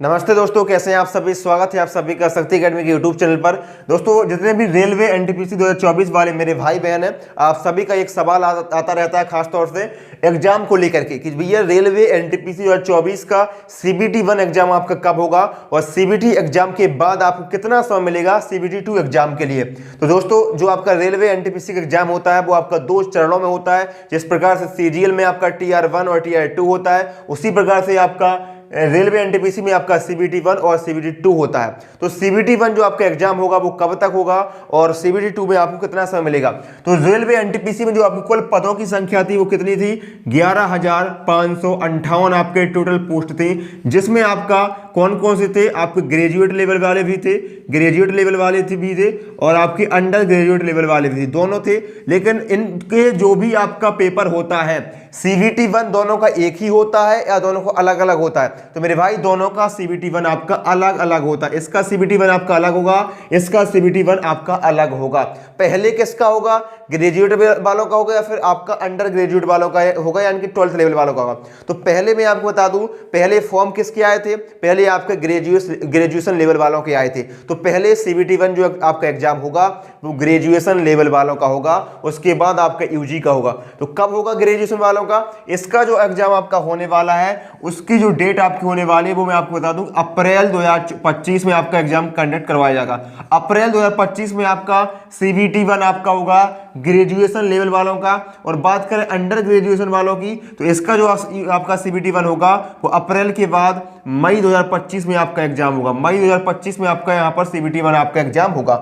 नमस्ते दोस्तों, कैसे हैं आप सभी। स्वागत है आप सभी का शक्ति अकेडमी के यूट्यूब चैनल पर। दोस्तों, जितने भी रेलवे एनटीपीसी 2024 वाले मेरे भाई बहन हैं, आप सभी का एक सवाल आता रहता है खास तौर से एग्जाम को लेकर के कि भैया रेलवे एनटीपीसी 2024 का सीबीटी 1 एग्जाम आपका कब होगा और सीबीटी एग्जाम के बाद आपको कितना समय मिलेगा सीबीटी 2 एग्जाम के लिए। तो दोस्तों, जो आपका रेलवे एनटीपीसी का एग्जाम होता है वो आपका 2 चरणों में होता है। जिस प्रकार से सीजीएल में आपका TR1 और TR2 होता है, उसी प्रकार से आपका रेलवे एनटीपीसी में आपका सीबीटी 1 और सीबीटी 2 होता है। तो सीबीटी 1 जो आपका एग्जाम होगा वो कब तक होगा और सीबीटी 2 में आपको कितना समय मिलेगा। तो रेलवे एनटीपीसी में जो आपकी कुल पदों की संख्या थी वो कितनी थी, 11,558 आपके टोटल पोस्ट थी, जिसमें आपका कौन कौन से थे, आपके ग्रेजुएट लेवल वाले भी थे, ग्रेजुएट लेवल वाले भी थे और आपके अंडर ग्रेजुएट लेवल वाले भी थे, दोनों थे। लेकिन इनके जो भी आपका पेपर होता है सीबीटी 1 दोनों का एक ही होता है या दोनों को अलग अलग होता है। तो मेरे भाई दोनों का सीबीटी 1 आपका अलग अलग होता है। इसका सीबीटी 1 आपका अलग होगा, इसका सीबीटी 1 आपका अलग होगा। पहले किसका होगा, ग्रेजुएट वालों का होगा या फिर आपका अंडर ग्रेजुएट वालों का होगा, यानी कि 12th लेवल वालों का होगा। तो पहले मैं आपको बता दूं, पहले फॉर्म किसके आए थे, पहले आपके ग्रेजुएशन लेवल वालों के आए थे। तो पहले सीबीटी 1 जो आपका एग्जाम होगा वो ग्रेजुएशन लेवल वालों का होगा, उसके बाद आपका यूजी का होगा। तो कब होगा ग्रेजुएशन वालों का, इसका जो एग्जाम आपका होने वाला है उसकी जो डेट आपकी होने वाली है वो मैं आपको बता दूं, अप्रैल 2025 में आपका एग्जाम कंडक्ट करवाया जाएगा। अप्रैल 2025 में आपका सीबीटी 1 आपका होगा ग्रेजुएशन लेवल वालों का। और बात करें अंडर ग्रेजुएशन वालों की, तो इसका जो आपका सीबीटी 1 होगा वो अप्रैल के बाद मई 2025 में आपका एग्जाम होगा। मई 2025 में आपका यहाँ पर सीबीटी 1 आपका एग्जाम होगा।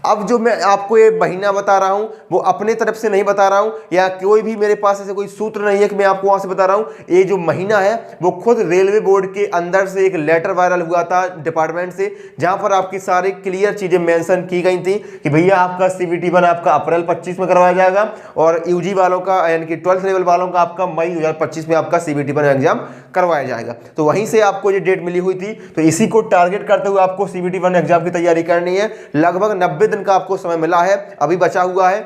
अब जो मैं आपको ये महीना बता रहा हूं वो अपने तरफ से नहीं बता रहा हूं या कोई भी मेरे पास ऐसे कोई सूत्र नहीं है कि मैं आपको वहां से बता रहा हूं। ये जो महीना है वो खुद रेलवे बोर्ड के अंदर से एक लेटर वायरल हुआ था डिपार्टमेंट से, जहां पर आपकी सारी क्लियर चीजें मेंशन की गई थी कि भैया आपका सीबीटी 1 आपका अप्रैल 25 में करवाया जाएगा और यूजी वालों का यानी कि 12th लेवल वालों का आपका मई 2025 में आपका सीबीटी 1 एग्जाम करवाया जाएगा। तो वहीं से आपको ये डेट मिली हुई थी। तो इसी को टारगेट करते हुए आपको सीबीटी 1 एग्जाम की तैयारी करनी है। लगभग 90 दिन का आपको समय मिला है, अभी बचा हुआ है।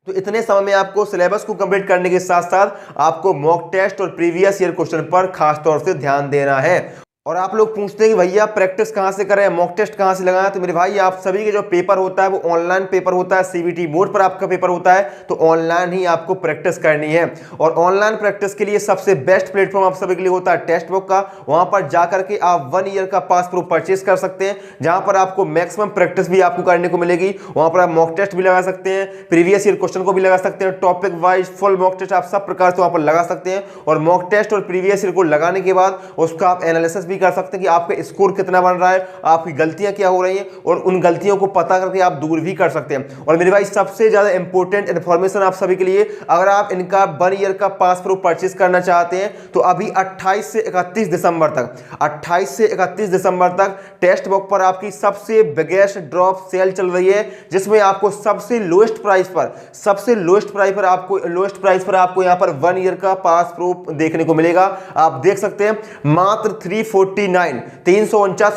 तो इतने समय में आपको सिलेबस को कंप्लीट करने के साथ साथ आपको मॉक टेस्ट और प्रीवियस ईयर क्वेश्चन पर खास तौर से ध्यान देना है। और आप लोग पूछते हैं कि भैया प्रैक्टिस कहाँ से करें, मॉक टेस्ट कहाँ से लगाएं। तो मेरे भाई आप सभी के जो पेपर होता है वो ऑनलाइन पेपर होता है, सीबीटी बोर्ड पर आपका पेपर होता है, तो ऑनलाइन ही आपको प्रैक्टिस करनी है। और ऑनलाइन प्रैक्टिस के लिए सबसे बेस्ट प्लेटफॉर्म आप सभी के लिए होता है टेस्ट बुक का। वहां पर जाकर के आप 1 ईयर का पास प्रूफ परचेस कर सकते हैं, जहां पर आपको मैक्सिमम प्रैक्टिस भी आपको करने को मिलेगी। वहां पर आप मॉक टेस्ट भी लगा सकते हैं, प्रीवियस ईयर क्वेश्चन को भी लगा सकते हैं, topic wise full mock test आप सब प्रकार से वहां पर लगा सकते हैं। और मॉक टेस्ट और प्रीवियस ईयर को लगाने के बाद उसका आप एनालिसिस भी कर सकते हैं कि आपका स्कोर कितना बन रहा है, आपकी गलतियां क्या हो रही हैं, और उन गलतियों को पता करके आप दूर भी कर सकते हैं। और मेरे भाई सबसे ज्यादा इंपॉर्टेंट इंफॉर्मेशन आप सभी के लिए, अगर आप इनका 1 ईयर का पास प्रूफ परचेस करना चाहते हैं तो अभी 28 से 31 दिसंबर तक 28 से 31 दिसंबर तक टेक्स्ट बुक पर आपकी सबसे बिगेस्ट ड्रॉप सेल चल रही है, जिसमें आपको सबसे लोएस्ट प्राइस पर आपको यहां पर 1 ईयर का पास प्रूफ देखने को मिलेगा। आप देख सकते हैं मात्र 349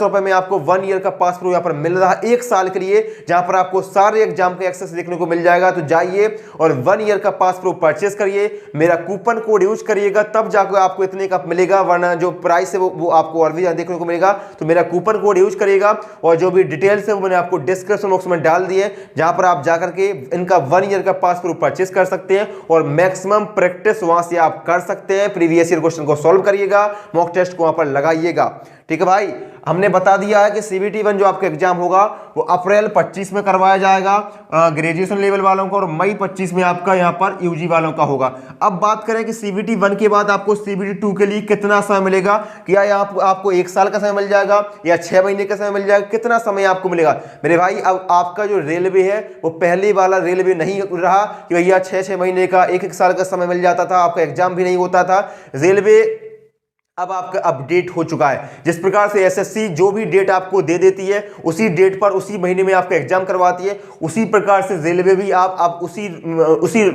रुपए में आपको 1 ईयर का पास प्रूफ यहां पर मिल रहा है 1 साल के लिए, जहां पर आपको सारे एग्जाम के एक्सेस देखने को मिल जाएगा। तो जाइए और 1 ईयर का पास प्रूफ परचेस करिए, मेरा कूपन कोड यूज करिएगा, तब जाकर आपको इतने का मिलेगा, वरना जो प्राइस है वो आपको और भी देखने को मिलेगा। तो मेरा कूपन कोड यूज करिएगा और जो भी डिटेल्स है वो मैंने आपको डिस्क्रिप्शन बॉक्स में डाल दिए, जहां पर आप जाकर के इनका 1 ईयर का पास प्रूफ परचेस कर सकते हैं और मैक्सिमम प्रैक्टिस वहां से आप कर सकते हैं। प्रीवियस ईयर क्वेश्चन को सॉल्व करिएगा, मॉक टेस्ट को वहां पर लगाइएगा। ठीक है भाई, हमने बता दिया है कि सीबीटी 1 जो आपका एग्जाम होगा वो अप्रैल 25 में करवाया जाएगा ग्रेजुएशन लेवल वालों को, और मई 25 में आपका यहां पर यूजी वालों का होगा। अब बात करें कि सीबीटी 1 के बाद आपको सीबीटी 2 के लिए कितना समय मिलेगा, क्या आपको 1 साल का समय मिल जाएगा या 6 महीने का समय मिल जाएगा, कितना समय आपको मिलेगा। मेरे भाई अब आपका जो रेलवे है वो पहले वाला रेलवे नहीं रहा कि भैया 6-6 महीने का 1-1 साल का समय मिल जाता था, आपका एग्जाम भी नहीं होता था। रेलवे अब आपका अपडेट हो चुका है। जिस प्रकार से एसएससी जो भी डेट आपको दे देती है उसी डेट पर उसी महीने में आपका एग्जाम करवाती है, उसी प्रकार से रेलवे भी आप उसी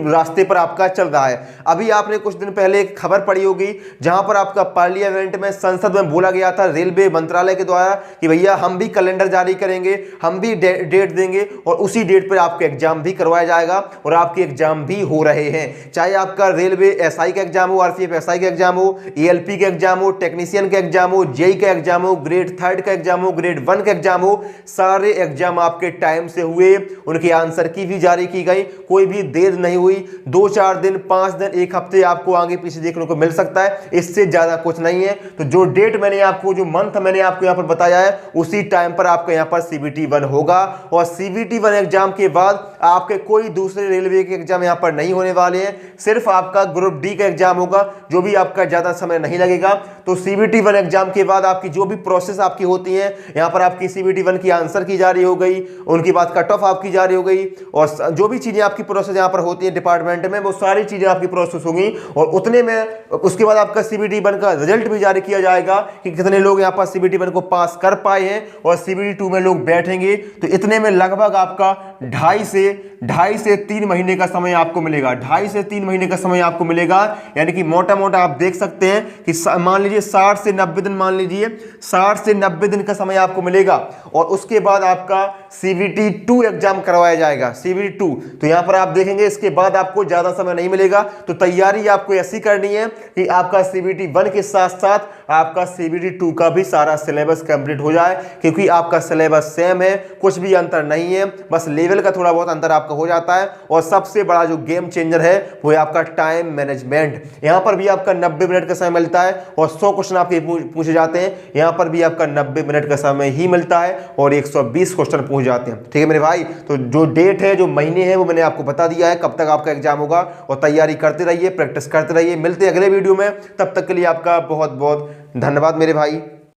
रास्ते पर आपका चल रहा है। अभी आपने कुछ दिन पहले एक खबर पड़ी होगी जहां पर आपका पार्लियामेंट में संसद में बोला गया था रेलवे मंत्रालय के द्वारा कि भैया हम भी कैलेंडर जारी करेंगे, हम भी डेट देंगे और उसी डेट पर आपका एग्जाम भी करवाया जाएगा और आपके एग्जाम भी हो रहे हैं। चाहे आपका रेलवे एसआई का एग्जाम हो, आरपीएफ एसआई का एग्जाम हो, एएलपी का एग्जाम एग्जाम हो, टेक्नीशियन का एग्जाम हो, जेई का एग्जाम हो, ग्रेड 3 का एग्जाम हो, ग्रेड 1 का एग्जाम हो, सारे एग्जाम आपके टाइम से हुए, उनके आंसर की भी जारी की गई, कोई भी देर नहीं हुई। 2-4 दिन, 5 दिन, 1 हफ्ते आपको आगे पीछे देखने को मिल सकता है, इससे ज्यादा कुछ नहीं है। तो जो डेट मैंने आपको, जो मंथ मैंने आपको यहां पर बताया है, उसी टाइम पर आपका यहां पर CBT 1 होगा। और CBT 1 एग्जाम के बाद आपके कोई दूसरे रेलवे के एग्जाम यहां पर नहीं होने वाले हैं, सिर्फ आपका ग्रुप डी का एग्जाम होगा, जो भी आपका ज्यादा समय नहीं लगेगा। तो CBT 1 एग्जाम के बाद आपकी जो भी प्रोसेस आपकी होती है, यहां पर आपकी CBT 1 की आंसर की जारी हो गई, उनकी बात कट ऑफ आपकी जारी हो गई, और जो भी चीजें आपकी प्रोसेस यहां पर होती है डिपार्टमेंट में, वो सारी चीजें आपकी प्रोसेस होंगी। और उतने में उसके बाद आपका CBT 1 का रिजल्ट भी जारी किया जाएगा कि कितने लोग यहां पर CBT 1 को पास कर पाए हैं, और CBT 2 में लोग बैठेंगे। तो इतने में लगभग आपका 2.5 से 3 महीने का समय आपको मिलेगा, 2.5 से 3 महीने का समय आपको मिलेगा। यानी कि मोटा मोटा आप देख सकते हैं कि मान लीजिए 60 से 90 दिन, मान लीजिए 60 से 90 दिन का समय आपको मिलेगा। और उसके बाद आपका CBT 2 एग्जाम करवाया जाएगा, CBT 2। तो यहां पर आप देखेंगे इसके बाद आपको ज्यादा समय नहीं मिलेगा। तो तैयारी आपको ऐसी करनी है कि आपका CBT 1 के साथ साथ आपका CBT 2 का भी सारा सिलेबस कंप्लीट हो जाए, क्योंकि आपका सिलेबस सेम है, कुछ भी अंतर नहीं है, बस लेवल का थोड़ा बहुत अंतर आपका हो जाता है। और सबसे बड़ा जो गेम चेंजर है वो है आपका टाइम मैनेजमेंट। यहां पर भी आपका 90 मिनट का समय मिलता है, और 100 क्वेश्चन आपके पूछे जाते हैं। यहां पर भी आपका 90 मिनट का समय ही मिलता है, और 120 क्वेश्चन पूछ जाते हैं। ठीक है मेरे भाई, तो जो डेट है, जो महीने हैं, वो मैंने आपको बता दिया है कब तक आपका एग्जाम होगा। और तैयारी करते रहिए, प्रैक्टिस करते रहिए। मिलते हैं अगले वीडियो में, तब तक के लिए आपका बहुत बहुत धन्यवाद मेरे भाई।